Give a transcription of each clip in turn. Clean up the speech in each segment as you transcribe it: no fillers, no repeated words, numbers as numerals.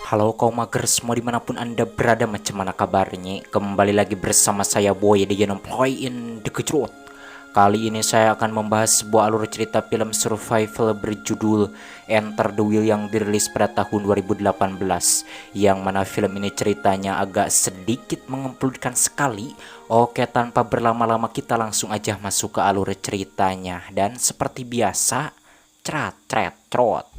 Halo kaum mager semua dimanapun anda berada, macam mana kabarnya? Kembali lagi bersama saya Boy di channel Play in the Kejrot. Kali ini saya akan membahas sebuah alur cerita film survival berjudul Enter the Will yang dirilis pada tahun 2018. Yang mana film ini ceritanya agak sedikit mengempulkan sekali. Oke, tanpa berlama-lama kita langsung aja masuk ke alur ceritanya. Dan seperti biasa, cerat cret trot.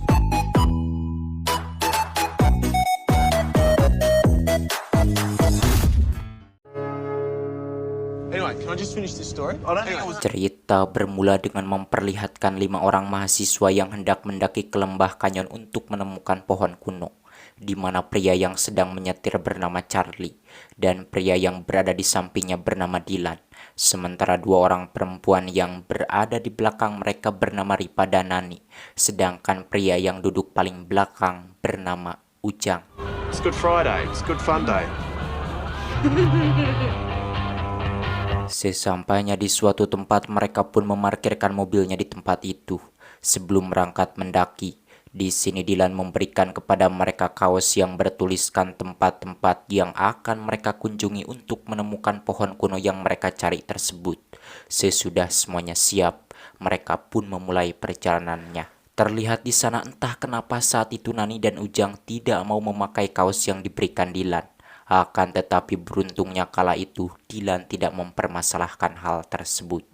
Cerita bermula dengan memperlihatkan 5 orang mahasiswa yang hendak mendaki ke lembah kanyon untuk menemukan pohon kuno, di mana pria yang sedang menyetir bernama Charlie dan pria yang berada di sampingnya bernama Dylan. Sementara 2 orang perempuan yang berada di belakang mereka bernama Ripa dan Nani, sedangkan pria yang duduk paling belakang bernama Ujang. It's Good Friday. It's Good Fun Day. Sesampainya di suatu tempat, mereka pun memarkirkan mobilnya di tempat itu. Sebelum berangkat mendaki, di sini Dylan memberikan kepada mereka kaos yang bertuliskan tempat-tempat yang akan mereka kunjungi untuk menemukan pohon kuno yang mereka cari tersebut. Sesudah semuanya siap, mereka pun memulai perjalanannya. Terlihat di sana entah kenapa saat itu Nani dan Ujang tidak mau memakai kaos yang diberikan Dylan. Akan tetapi beruntungnya kala itu Dylan tidak mempermasalahkan hal tersebut.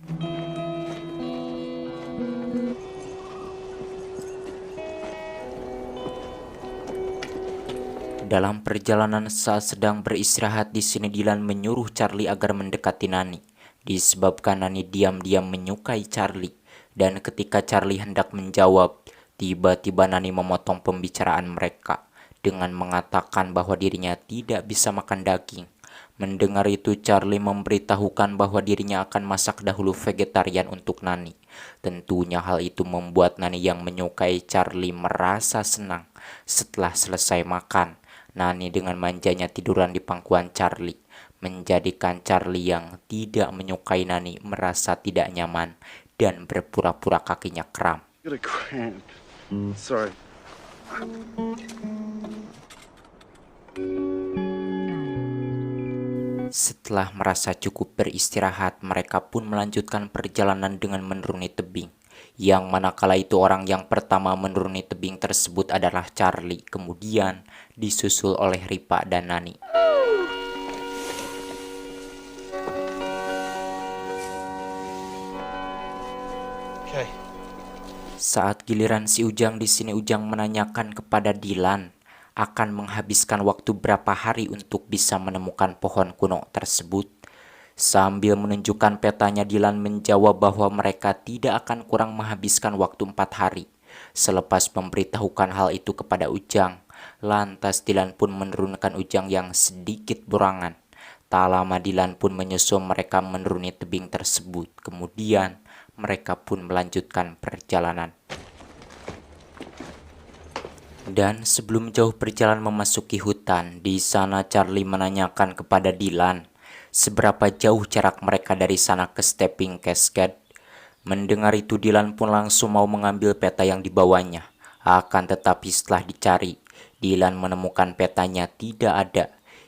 Dalam perjalanan saat sedang beristirahat di sini, Dylan menyuruh Charlie agar mendekati Nani, disebabkan Nani diam-diam menyukai Charlie. Dan ketika Charlie hendak menjawab, tiba-tiba Nani memotong pembicaraan mereka dengan mengatakan bahwa dirinya tidak bisa makan daging. Mendengar itu, Charlie memberitahukan bahwa dirinya akan masak dahulu vegetarian untuk Nani. Tentunya hal itu membuat Nani yang menyukai Charlie merasa senang. Setelah selesai makan, Nani dengan manjanya tiduran di pangkuan Charlie, menjadikan Charlie yang tidak menyukai Nani merasa tidak nyaman dan berpura-pura kakinya kram. Got a cramp. Sorry. Setelah merasa cukup beristirahat, mereka pun melanjutkan perjalanan dengan menuruni tebing. Yang mana kala itu orang yang pertama menuruni tebing tersebut adalah Charlie, kemudian disusul oleh Ripa dan Nani. Okay. Saat giliran si Ujang, di sini Ujang menanyakan kepada Dylan akan menghabiskan waktu berapa hari untuk bisa menemukan pohon kuno tersebut. Sambil menunjukkan petanya, Dylan menjawab bahwa mereka tidak akan kurang menghabiskan waktu 4 hari. Selepas memberitahukan hal itu kepada Ujang, lantas Dylan pun menurunkan Ujang yang sedikit burangan. Tak lama Dylan pun menyusul mereka menuruni tebing tersebut. Kemudian mereka pun melanjutkan perjalanan. Dan sebelum jauh perjalanan memasuki hutan, di sana Charlie menanyakan kepada Dylan seberapa jauh jarak mereka dari sana ke Stepping Cascade. Mendengar itu, Dylan pun langsung mau mengambil peta yang dibawanya. Akan tetapi setelah dicari, Dylan menemukan petanya tidak ada.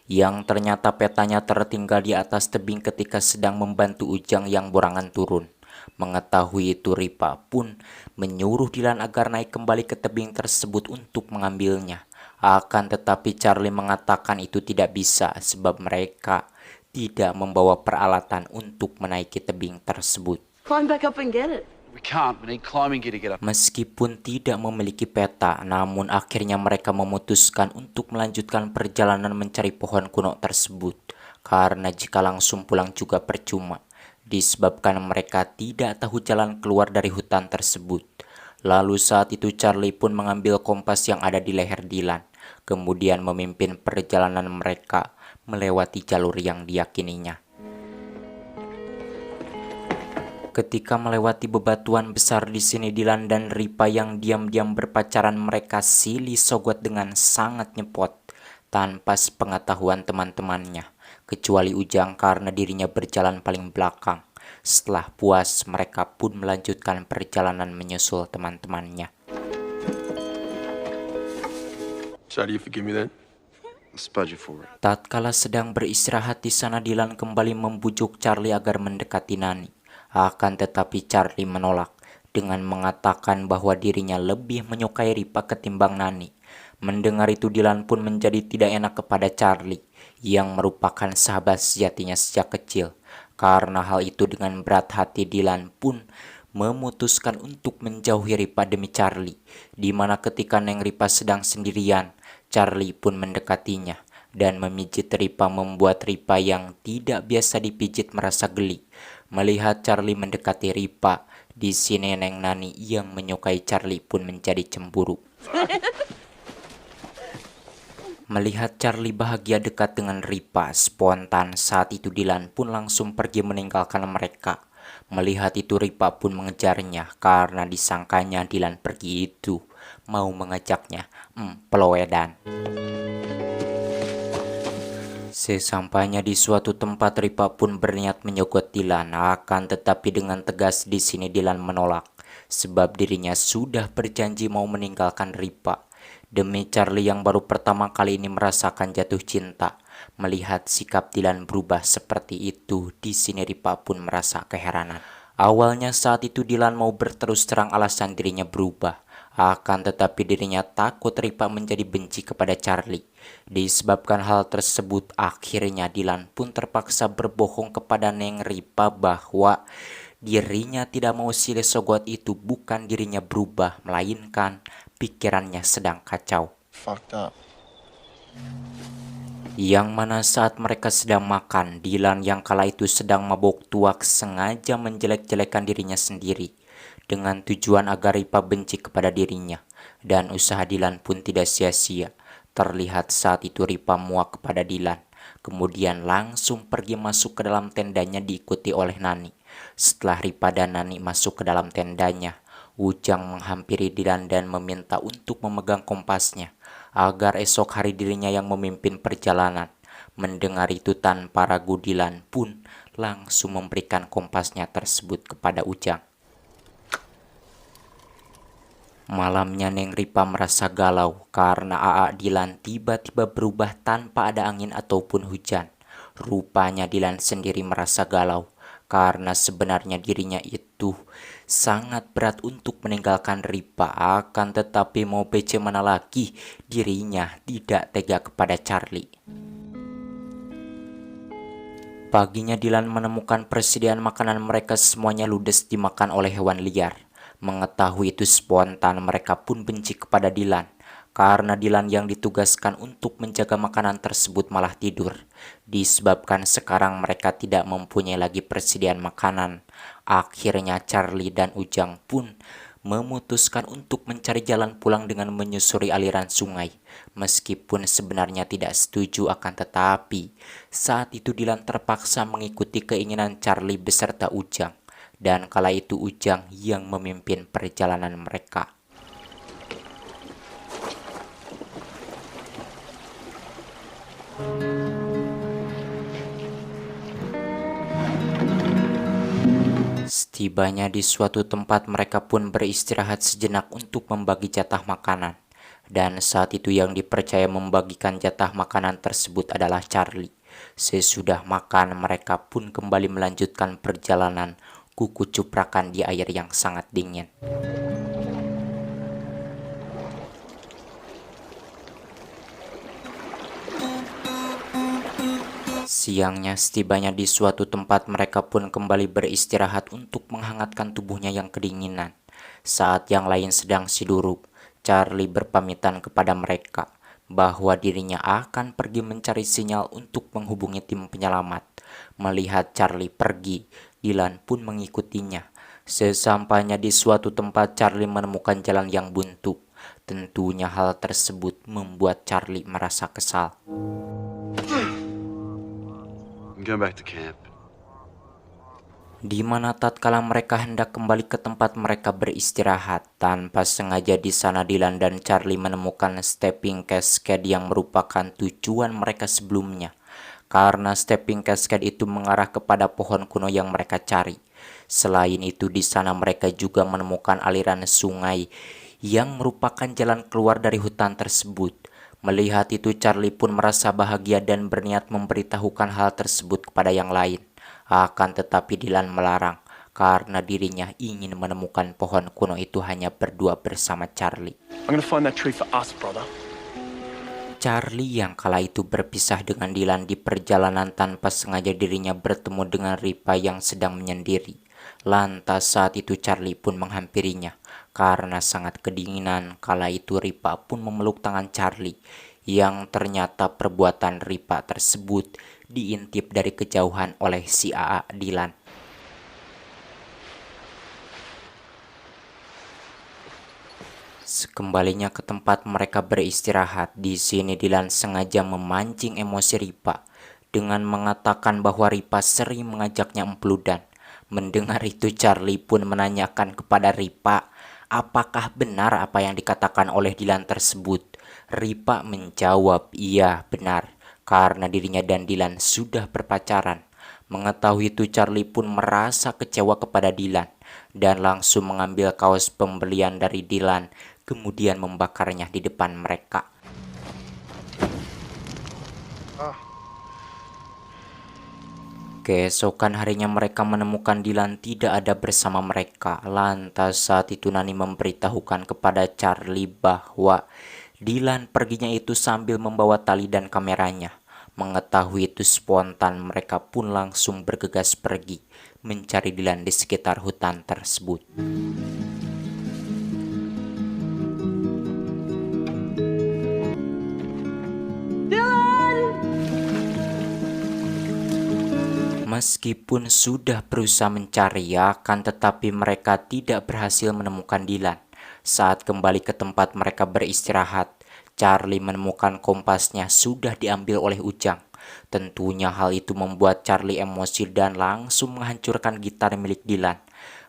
Yang ternyata petanya tertinggal di atas tebing ketika sedang membantu Ujang yang burangan turun. Mengetahui itu, Ripa pun menyuruh Dylan agar naik kembali ke tebing tersebut untuk mengambilnya. Akan tetapi Charlie mengatakan itu tidak bisa sebab mereka tidak membawa peralatan untuk menaiki tebing tersebut. Climb back up and get it. We can't. We need climbing gear to get up. Meskipun tidak memiliki peta, namun akhirnya mereka memutuskan untuk melanjutkan perjalanan mencari pohon kuno tersebut. Karena jika langsung pulang juga percuma, disebabkan mereka tidak tahu jalan keluar dari hutan tersebut. Lalu saat itu Charlie pun mengambil kompas yang ada di leher Dylan, kemudian memimpin perjalanan mereka melewati jalur yang diyakininya. Ketika melewati bebatuan besar di sini, Dylan dan Ripa yang diam-diam berpacaran mereka silih sogot dengan sangat nyepot tanpa sepengetahuan teman-temannya, kecuali Ujang karena dirinya berjalan paling belakang. Setelah puas, mereka pun melanjutkan perjalanan menyusul teman-temannya. So do you forgive me then? I suppose you're for it. Tatkala sedang beristirahat di sana, Dylan kembali membujuk Charlie agar mendekati Nani. Akan tetapi Charlie menolak dengan mengatakan bahwa dirinya lebih menyukai Ripa ketimbang Nani. Mendengar itu, Dylan pun menjadi tidak enak kepada Charlie yang merupakan sahabat sejatinya sejak kecil. Karena hal itu, dengan berat hati Dylan pun memutuskan untuk menjauhi Ripa demi Charlie. Dimana ketika Neng Ripa sedang sendirian, Charlie pun mendekatinya dan memijit Ripa, membuat Ripa yang tidak biasa dipijit merasa geli. Melihat Charlie mendekati Ripa, di sini Neng Nani yang menyukai Charlie pun menjadi cemburu. Melihat Charlie bahagia dekat dengan Ripa, spontan saat itu Dylan pun langsung pergi meninggalkan mereka. Melihat itu, Ripa pun mengejarnya karena disangkanya Dylan pergi itu mau mengajaknya peloedan. Sesampainya di suatu tempat, Ripa pun berniat menyogot Dylan, akan tetapi dengan tegas di sini Dylan menolak sebab dirinya sudah berjanji mau meninggalkan Ripa demi Charlie yang baru pertama kali ini merasakan jatuh cinta. Melihat sikap Dylan berubah seperti itu, di sini Ripa pun merasa keheranan. Awalnya saat itu Dylan mau berterus terang alasan dirinya berubah, akan tetapi dirinya takut Ripa menjadi benci kepada Charlie. Disebabkan hal tersebut, akhirnya Dylan pun terpaksa berbohong kepada Neng Ripa bahwa dirinya tidak mau silih sogot itu bukan dirinya berubah, melainkan pikirannya sedang kacau. Fucked up. Yang mana saat mereka sedang makan, Dylan yang kala itu sedang mabuk tuak sengaja menjelek-jelekan dirinya sendiri dengan tujuan agar Ripa benci kepada dirinya, dan usaha Dylan pun tidak sia-sia. Terlihat saat itu Ripa muak kepada Dylan, kemudian langsung pergi masuk ke dalam tendanya diikuti oleh Nani. Setelah Ripa dan Nani masuk ke dalam tendanya, Ujang menghampiri Dylan dan meminta untuk memegang kompasnya agar esok hari dirinya yang memimpin perjalanan. Mendengar itu, tanpa ragu Dylan pun langsung memberikan kompasnya tersebut kepada Ujang. Malamnya Neng Ripa merasa galau karena AA Dylan tiba-tiba berubah tanpa ada angin ataupun hujan. Rupanya Dylan sendiri merasa galau karena sebenarnya dirinya itu sangat berat untuk meninggalkan Ripa, akan tetapi mau PC mana lagi, dirinya tidak tega kepada Charlie. Paginya Dylan menemukan persediaan makanan mereka semuanya ludes dimakan oleh hewan liar. Mengetahui itu, spontan mereka pun benci kepada Dylan karena Dylan yang ditugaskan untuk menjaga makanan tersebut malah tidur. Disebabkan sekarang mereka tidak mempunyai lagi persediaan makanan, akhirnya Charlie dan Ujang pun memutuskan untuk mencari jalan pulang dengan menyusuri aliran sungai. Meskipun sebenarnya tidak setuju, akan tetapi saat itu Dylan terpaksa mengikuti keinginan Charlie beserta Ujang, dan kala itu Ujang yang memimpin perjalanan mereka. Setibanya di suatu tempat, mereka pun beristirahat sejenak untuk membagi jatah makanan. Dan saat itu yang dipercaya membagikan jatah makanan tersebut adalah Charlie. Sesudah makan, mereka pun kembali melanjutkan perjalanan kuku cuprakan di air yang sangat dingin. Siangnya setibanya di suatu tempat, mereka pun kembali beristirahat untuk menghangatkan tubuhnya yang kedinginan. Saat yang lain sedang siduruk, Charlie berpamitan kepada mereka bahwa dirinya akan pergi mencari sinyal untuk menghubungi tim penyelamat. Melihat Charlie pergi, Dylan pun mengikutinya. Sesampainya di suatu tempat, Charlie menemukan jalan yang buntu. Tentunya hal tersebut membuat Charlie merasa kesal. I'm going back to camp. Di mana tatkala mereka hendak kembali ke tempat mereka beristirahat, tanpa sengaja di sana Dylan dan Charlie menemukan stepping cascade yang merupakan tujuan mereka sebelumnya. Karena stepping cascade itu mengarah kepada pohon kuno yang mereka cari. Selain itu, di sana mereka juga menemukan aliran sungai yang merupakan jalan keluar dari hutan tersebut. Melihat itu Charlie pun merasa bahagia dan berniat memberitahukan hal tersebut kepada yang lain. Akan tetapi Dylan melarang karena dirinya ingin menemukan pohon kuno itu hanya berdua bersama Charlie. I'm gonna find that tree for us, brother. Charlie yang kala itu berpisah dengan Dylan di perjalanan tanpa sengaja dirinya bertemu dengan Ripa yang sedang menyendiri. Lantas saat itu Charlie pun menghampirinya. Karena sangat kedinginan, kala itu Ripa pun memeluk tangan Charlie. Yang ternyata perbuatan Ripa tersebut diintip dari kejauhan oleh si AA Dylan. Sekembalinya ke tempat mereka beristirahat, di sini Dylan sengaja memancing emosi Ripa dengan mengatakan bahwa Ripa sering mengajaknya empludan. Mendengar itu Charlie pun menanyakan kepada Ripa, apakah benar apa yang dikatakan oleh Dylan tersebut? Ripa menjawab, iya benar, karena dirinya dan Dylan sudah berpacaran. Mengetahui itu Charlie pun merasa kecewa kepada Dylan dan langsung mengambil kaos pembelian dari Dylan, kemudian membakarnya di depan mereka. Keesokan harinya mereka menemukan Dylan tidak ada bersama mereka. Lantas saat itu Nani memberitahukan kepada Charlie bahwa Dylan perginya itu sambil membawa tali dan kameranya. Mengetahui itu spontan mereka pun langsung bergegas pergi mencari Dylan di sekitar hutan tersebut. Meskipun sudah berusaha mencari akan tetapi mereka tidak berhasil menemukan Dylan. Saat kembali ke tempat mereka beristirahat, Charlie menemukan kompasnya sudah diambil oleh Ujang. Tentunya hal itu membuat Charlie emosi dan langsung menghancurkan gitar milik Dylan.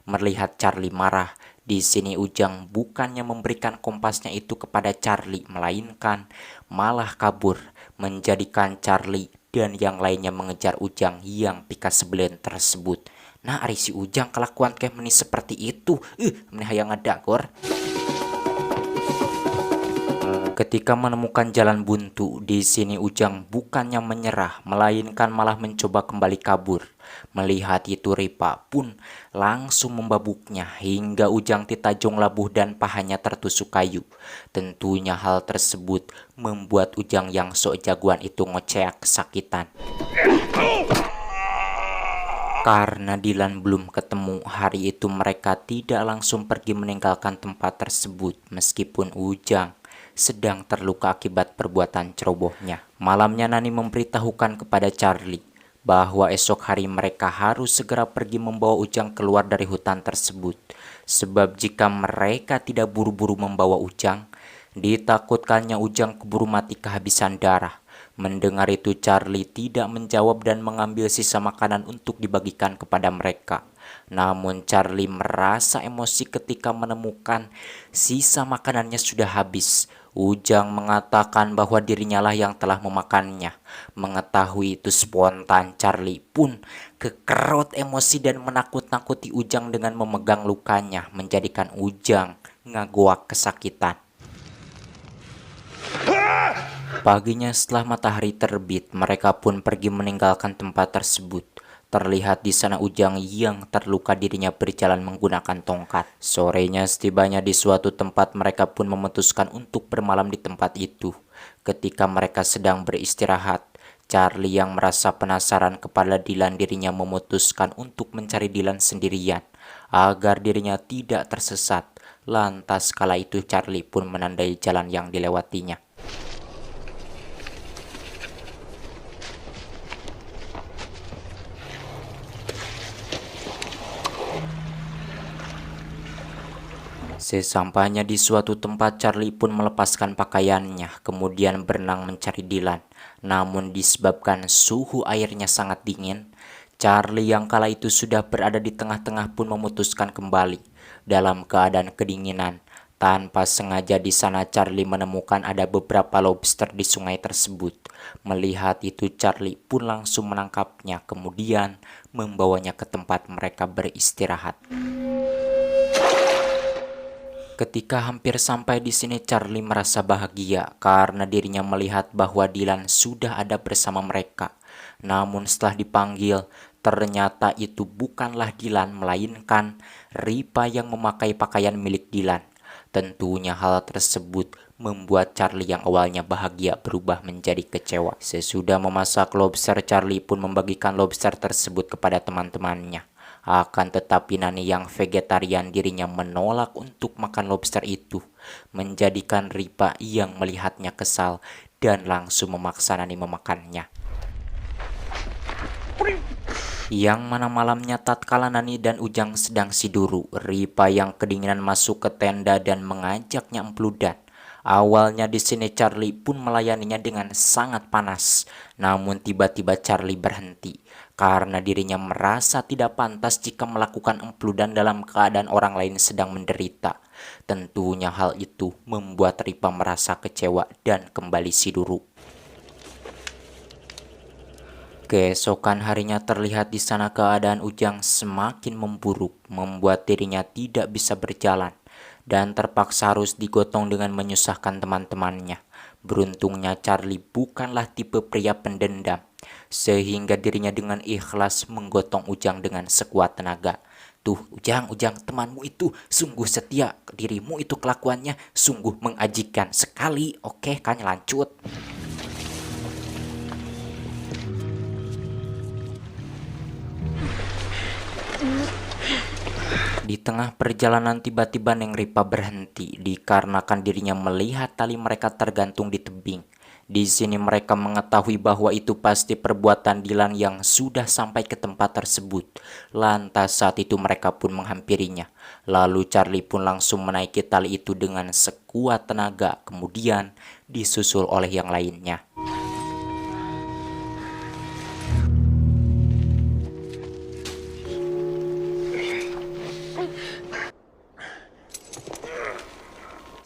Melihat Charlie marah, di sini Ujang bukannya memberikan kompasnya itu kepada Charlie, melainkan malah kabur, menjadikan Charlie dan yang lainnya mengejar Ujang yang pikas sebelen tersebut. Nah, ari si Ujang kelakuan kayak meni seperti itu. Meni hayang ngadagor. Ketika menemukan jalan buntu, di sini Ujang bukannya menyerah, melainkan malah mencoba kembali kabur. Melihat itu Ripa pun langsung membabuknya hingga Ujang titajong labuh dan pahanya tertusuk kayu. Tentunya hal tersebut membuat Ujang yang sok jagoan itu ngoceak kesakitan. Karena Dylan belum ketemu, hari itu mereka tidak langsung pergi meninggalkan tempat tersebut meskipun Ujang sedang terluka akibat perbuatan cerobohnya. Malamnya Nani memberitahukan kepada Charlie bahwa esok hari mereka harus segera pergi membawa Ujang keluar dari hutan tersebut. Sebab jika mereka tidak buru-buru membawa Ujang, ditakutkannya Ujang keburu mati kehabisan darah. Mendengar itu Charlie tidak menjawab dan mengambil sisa makanan untuk dibagikan kepada mereka. Namun Charlie merasa emosi ketika menemukan sisa makanannya sudah habis. Ujang mengatakan bahwa dirinya lah yang telah memakannya. Mengetahui itu spontan Charlie pun kekerot emosi dan menakut-nakuti Ujang dengan memegang lukanya, menjadikan Ujang ngagoak kesakitan. Paginya setelah matahari terbit, mereka pun pergi meninggalkan tempat tersebut. Terlihat di sana Ujang yang terluka dirinya berjalan menggunakan tongkat. Sorenya setibanya di suatu tempat mereka pun memutuskan untuk bermalam di tempat itu. Ketika mereka sedang beristirahat, Charlie yang merasa penasaran kepada Dylan dirinya memutuskan untuk mencari Dylan sendirian agar dirinya tidak tersesat. Lantas kala itu Charlie pun menandai jalan yang dilewatinya. Sesampainya di suatu tempat Charlie pun melepaskan pakaiannya, kemudian berenang mencari Dylan. Namun disebabkan suhu airnya sangat dingin, Charlie yang kala itu sudah berada di tengah-tengah pun memutuskan kembali dalam keadaan kedinginan. Tanpa sengaja di sana Charlie menemukan ada beberapa lobster di sungai tersebut. Melihat itu Charlie pun langsung menangkapnya, kemudian membawanya ke tempat mereka beristirahat. Ketika hampir sampai di sini, Charlie merasa bahagia karena dirinya melihat bahwa Dylan sudah ada bersama mereka. Namun setelah dipanggil, ternyata itu bukanlah Dylan melainkan Ripa yang memakai pakaian milik Dylan. Tentunya hal tersebut membuat Charlie yang awalnya bahagia berubah menjadi kecewa. Sesudah memasak lobster, Charlie pun membagikan lobster tersebut kepada teman-temannya. Akan tetapi Nani yang vegetarian dirinya menolak untuk makan lobster itu, menjadikan Ripa yang melihatnya kesal dan langsung memaksa Nani memakannya. Yang mana malamnya tatkala Nani dan Ujang sedang siduru, Ripa yang kedinginan masuk ke tenda dan mengajaknya empludan. Awalnya di sini Charlie pun melayaninya dengan sangat panas, namun tiba-tiba Charlie berhenti karena dirinya merasa tidak pantas jika melakukan empludan dalam keadaan orang lain sedang menderita. Tentunya hal itu membuat Ripa merasa kecewa dan kembali siduru. Keesokan harinya terlihat di sana keadaan Ujang semakin memburuk, membuat dirinya tidak bisa berjalan dan terpaksa harus digotong dengan menyusahkan teman-temannya. Beruntungnya Charlie bukanlah tipe pria pendendam, sehingga dirinya dengan ikhlas menggotong Ujang dengan sekuat tenaga. Tuh Ujang, temanmu itu sungguh setia, dirimu itu kelakuannya sungguh mengajikan sekali. Oke kan, lanjut. Di tengah perjalanan tiba-tiba Neng Ripa berhenti dikarenakan dirinya melihat tali mereka tergantung di tebing. Di sini mereka mengetahui bahwa itu pasti perbuatan Dylan yang sudah sampai ke tempat tersebut. Lantas saat itu mereka pun menghampirinya. Lalu Charlie pun langsung menaiki tali itu dengan sekuat tenaga, kemudian disusul oleh yang lainnya.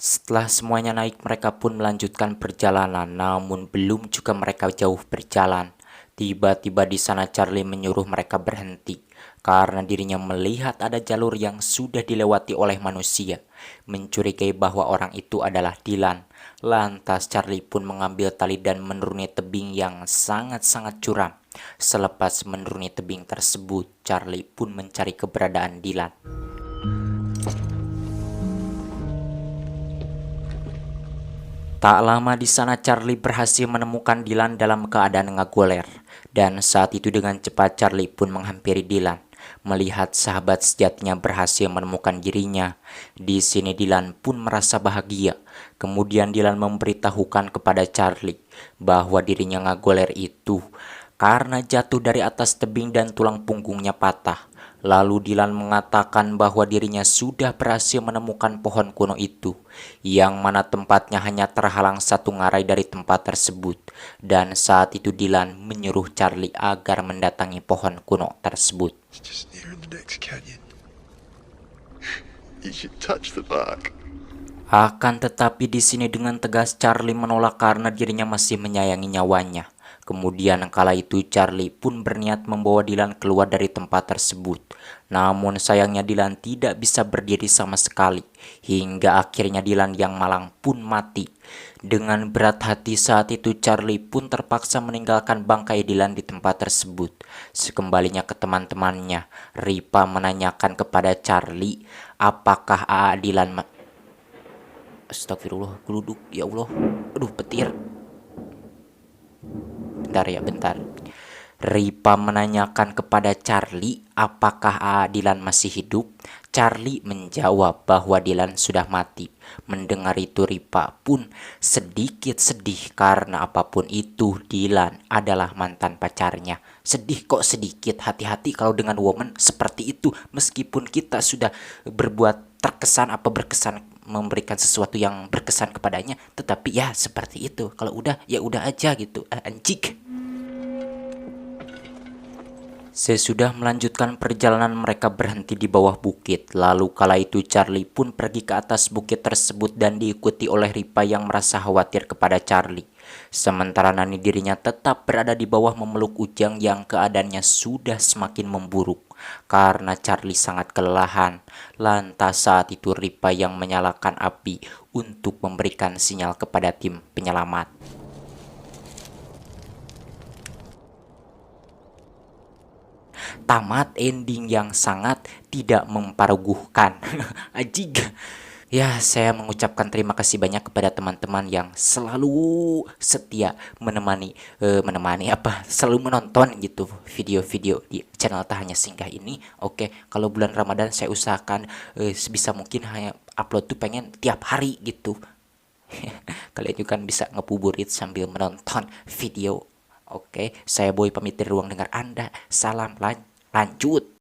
Setelah semuanya naik, mereka pun melanjutkan perjalanan, namun belum juga mereka jauh berjalan. Tiba-tiba di sana Charlie menyuruh mereka berhenti, karena dirinya melihat ada jalur yang sudah dilewati oleh manusia. Mencurigai bahwa orang itu adalah Dylan. Lantas Charlie pun mengambil tali dan menuruni tebing yang sangat-sangat curam. Selepas menuruni tebing tersebut, Charlie pun mencari keberadaan Dylan. Tak lama di sana Charlie berhasil menemukan Dylan dalam keadaan ngagoler. Dan saat itu dengan cepat Charlie pun menghampiri Dylan. Melihat sahabat sejatinya berhasil menemukan dirinya, di sini Dylan pun merasa bahagia. Kemudian Dylan memberitahukan kepada Charlie bahwa dirinya ngagoler itu karena jatuh dari atas tebing dan tulang punggungnya patah. Lalu Dylan mengatakan bahwa dirinya sudah berhasil menemukan pohon kuno itu, yang mana tempatnya hanya terhalang satu ngarai dari tempat tersebut. Dan saat itu Dylan menyuruh Charlie agar mendatangi pohon kuno tersebut. It's just near the next canyon. You should touch the bark. Akan tetapi di sini dengan tegas Charlie menolak karena dirinya masih menyayangi nyawanya. Kemudian kala itu Charlie pun berniat membawa Dylan keluar dari tempat tersebut. Namun sayangnya Dylan tidak bisa berdiri sama sekali. Hingga akhirnya Dylan yang malang pun mati. Dengan berat hati saat itu Charlie pun terpaksa meninggalkan bangkai Dylan di tempat tersebut. Sekembalinya ke teman-temannya, Ripa menanyakan kepada Charlie apakah Dylan Astagfirullah, geluduk, ya Allah. Aduh, petir. Bentar. Ripa menanyakan kepada Charlie apakah Dylan masih hidup. Charlie menjawab bahwa Dylan sudah mati. Mendengar itu Ripa pun sedikit sedih karena apapun itu Dylan adalah mantan pacarnya. Sedih kok sedikit, hati-hati kalau dengan woman seperti itu. Meskipun kita sudah berbuat terkesan berkesan memberikan sesuatu yang berkesan kepadanya, tetapi ya seperti itu. Kalau udah ya udah aja gitu. Anjing. Sesudah melanjutkan perjalanan mereka berhenti di bawah bukit. Lalu kala itu Charlie pun pergi ke atas bukit tersebut dan diikuti oleh Ripa yang merasa khawatir kepada Charlie. Sementara Nani dirinya tetap berada di bawah memeluk Ujang yang keadaannya sudah semakin memburuk. karena Charlie sangat kelelahan. Lantas saat itu Ripa yang menyalakan api untuk memberikan sinyal kepada tim penyelamat. Tamat ending yang sangat tidak memparuguhkan. Ajig. Ya, saya mengucapkan terima kasih banyak kepada teman-teman yang selalu setia selalu menonton gitu video-video di channel Tak Hanya Singgah ini. Oke, kalau bulan Ramadan saya usahakan sebisa mungkin hanya upload tuh pengen tiap hari gitu. Kalian juga kan bisa ngebuburit sambil menonton video. Oke, saya Boy pamit dari ruang dengar Anda. Salam lanjut.